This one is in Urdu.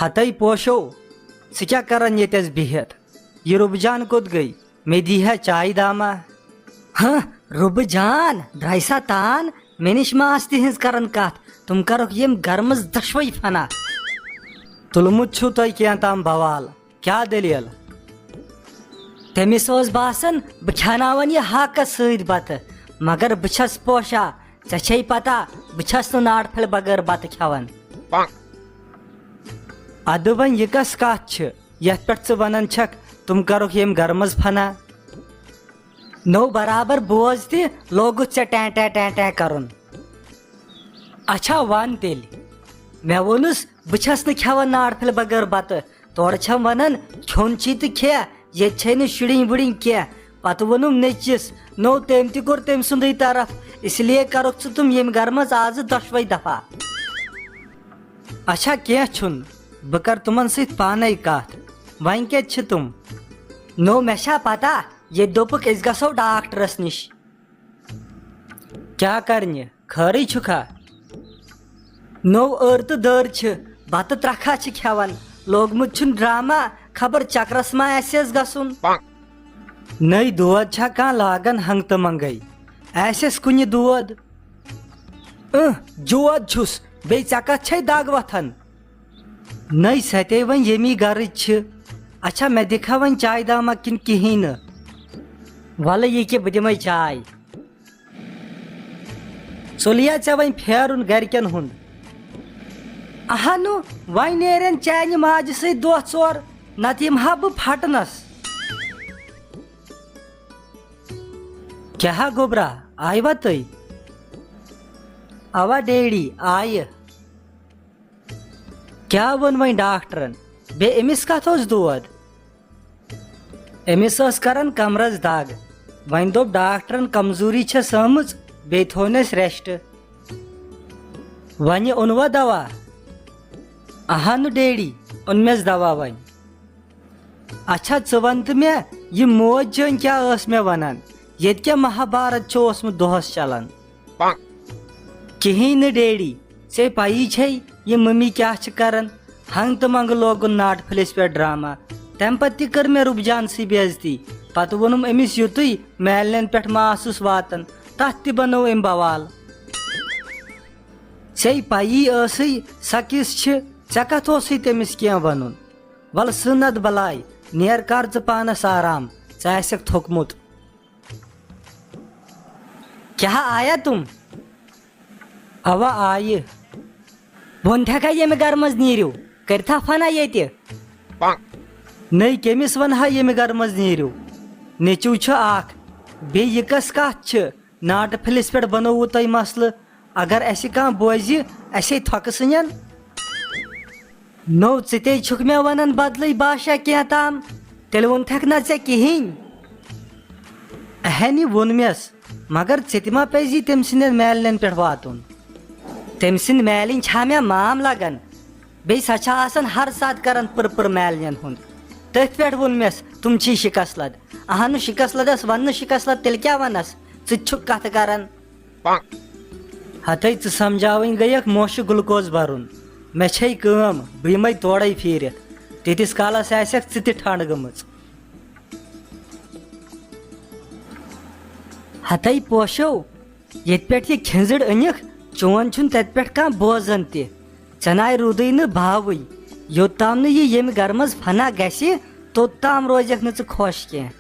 ہتائی پوشو ژٕ کیٛاہ کران ییٚتٮ۪س بِہِتھ یہ رُبہٕ جان کوٚت گٔے مےٚ دی ہا چایہِ داما ہاں رُبہٕ جان درٛاے سا تان مےٚ نِش ماس تِہنٛز کران کتھ تِم کرکھ یِم گرٕ منٛز دۄشوے فنا تُلمُت چھُو تۄہہِ کینٛہہ تام بوال کیٛاہ دٔلیٖل تٔمِس اوس باسان بہٕ کھٮ۪ناون یہِ ہاکس سۭتۍ بتہٕ مگر بہٕ چھس پوشا ژےٚ چھے پتہ بہٕ چھس نہٕ ناٹہٕ پھلہِ بغٲر بتہٕ کھٮ۪وان ادٕ وۄنۍ یہِ کۄس کتھ چھِ یتھ پٮ۪ٹھ ژٕ ونان چھکھ تِم کرکھ ییٚمہِ گرٕ منٛز فنا نوٚو برابر بوز تہِ لوگُتھ ژےٚ ٹیں ٹیں ٹیں ٹیں کرُن اچھا ون تیٚلہِ مےٚ ووٚنُس بہٕ چھس نہٕ کھٮ۪وان ناٹہٕ پھلہِ بغٲر بتہٕ تورٕ چھم ونان کھیوٚن چھی تہٕ کھےٚ ییٚتہِ چھے نہٕ شُرِنۍ وُرِنۍ کینٛہہ پتہٕ ووٚنُم نیٚچوِس نوٚو تٔمۍ تہِ کوٚر تٔمۍ سُنٛدٕے طرف اس لیے کرکھ ژٕ تِم ییٚمہِ گرٕ منٛز آزٕ دۄشوے دفعہ اچھا کینٛہہ چھُنہٕ بہٕ کرٕ تِمن سۭتۍ پانے کتھ وۄنۍ کتہِ چھِ تِم نوٚو مےٚ چھا پتہ ییٚتہِ دوٚپُکھ أسۍ گژھو ڈاکٹرس نِش کیٛاہ کرنہِ خٲرٕے چھُکھا نوٚو ٲر تہٕ دٲر چھِ بتہٕ ترکھا چھِ کھٮ۪وان لوگمُت چھُن ڈراما خبر چکرس ما آسٮ۪س گژھُن نٔے دود چھا کانٛہہ لاگان ہنٛگہٕ تہٕ منٛگے آسٮ۪س کُنہِ دود جود چھُس بیٚیہِ ژےٚ کتھ چھے دگ وتھان نٔے ستے وۄنۍ ییٚمی گرٕچ چھِ اچھا مےٚ دِکھا وۄنۍ چایہِ داما کِنہٕ کِہیٖنۍ نہٕ ولہٕ یہِ کہِ بہٕ دِمے چاے ژوٚلیا ژےٚ وۄنۍ پھیرُن گرِکٮ۪ن ہُنٛد اہنُ وۄنۍ نیرن چانہِ ماجہِ سۭتۍ دۄہ ژور نتہٕ یِمہٕ ہا بہٕ پھٹنس کیٛاہ گوٚبرا آیوا تُہۍ اوا ڈیڈی آیہِ کیٛاہ ووٚن وۄنۍ ڈاکٹرن بیٚیہِ أمِس کتھ اوس دود أمِس ٲس کران کمرس دگ وۄنۍ دوٚپ ڈاکٹرن کمزوری چھس آمٕژ بیٚیہِ تھوونس ریسٹ وۄنۍ اوٚنوا دوا اہنُ ڈیڈی اوٚنمس دوا وۄنۍ اچھا ژٕ ون تہٕ مےٚ یہِ موج جٲنۍ کیٛاہ ٲس مےٚ ونان ییٚتہِ کیٛاہ مہابھارت چھُ اوسمُت دۄہس چلان کہیٖنۍ نہٕ ڈیڈی ژےٚ پایی چھے یہِ مٔمی کیٛاہ چھِ کران ہنٛگہٕ تہٕ منٛگہٕ لوگُن ناٹہٕ پھلِس پٮ۪ٹھ ڈراما تمہِ پتہٕ تہِ کٔر مےٚ رُبہٕ جانسٕے بے عزتی پتہٕ ووٚنُم أمِس یُتُے مالنٮ۪ن پٮ۪ٹھ ماسُس واتان تتھ تہِ بنوو أمۍ بوال ژےٚ پایی ٲسٕے سۄ کِژھ چھِ ژےٚ کتھ اوسُے تٔمِس کینٛہہ ونُن ولہٕ ژھٕن اتھ بلاے نیر کر ژٕ پانس آرام ژٕ آسٮ۪کھ تھوٚکمُت کیٛاہ آیا تِم اوا آیہِ وۄنۍ ییٚمہِ گرٕ منٛز نیٖرِو کٔرتھا فنا ییٚتہِ نٔے کٔمِس ونہا ییٚمہِ گرٕ منٛز نیٖرِو نیٚچِو چھُ اکھ بیٚیہِ یہِ کۄس کتھ چھِ ناٹہٕ پھلِس پٮ۪ٹھ بنووُ تۄہہِ مسلہٕ اگر اسہِ کانٛہہ بوزِ اسے تھۄکہٕ ژھٕنن نوٚو ژٕ تے چھُکھ مےٚ ونان بدلٕے باشا کینٛہہ تام تیٚلہِ ووٚنتھکھ نا ژےٚ کِہیٖنۍ اہنہِ ووٚن مےٚس مگر ژےٚ تہِ ما پزی تٔمۍ سٕنٛدٮ۪ن مالنٮ۪ن پٮ۪ٹھ واتُن تٔمۍ سٕنٛدۍ مالِنۍ چھا مےٚ مام لگان بیٚیہِ سۄ چھِ آسان ہر ساتہٕ کران پٕر مالنٮ۪ن ہُنٛد تٔتھۍ پٮ۪ٹھ ووٚن مےٚ تِم چھی شِکس لد اہنُ شِکس لدس وننہٕ شِکس لد تیٚلہِ کیٛاہ ونس ژٕ تہِ چھُکھ کتھٕ کران ہتھے ژٕ سمجھاوٕنۍ گٔیکھ موشہٕ گلوکوز برُن مےٚ چھے کٲم بہٕ یِمے تورے پھیٖرِتھ تیٖتِس کالس آسٮ۪کھ ژٕ تہِ ٹھنڈ گٔمٕژ ہتھے پوشو ییٚتہِ پٮ۪ٹھ یہِ کھِنزٕر أنِکھ چون چھُنہٕ تتہِ پٮ۪ٹھ کانٛہہ بوزان تہِ ژےٚ ناے روٗدٕے نہٕ بھاوٕے یوٚتام نہٕ یہِ ییٚمہِ گرٕ منٛز فنا گژھِ توٚتام روزکھ نہٕ ژٕ خۄش کینٛہہ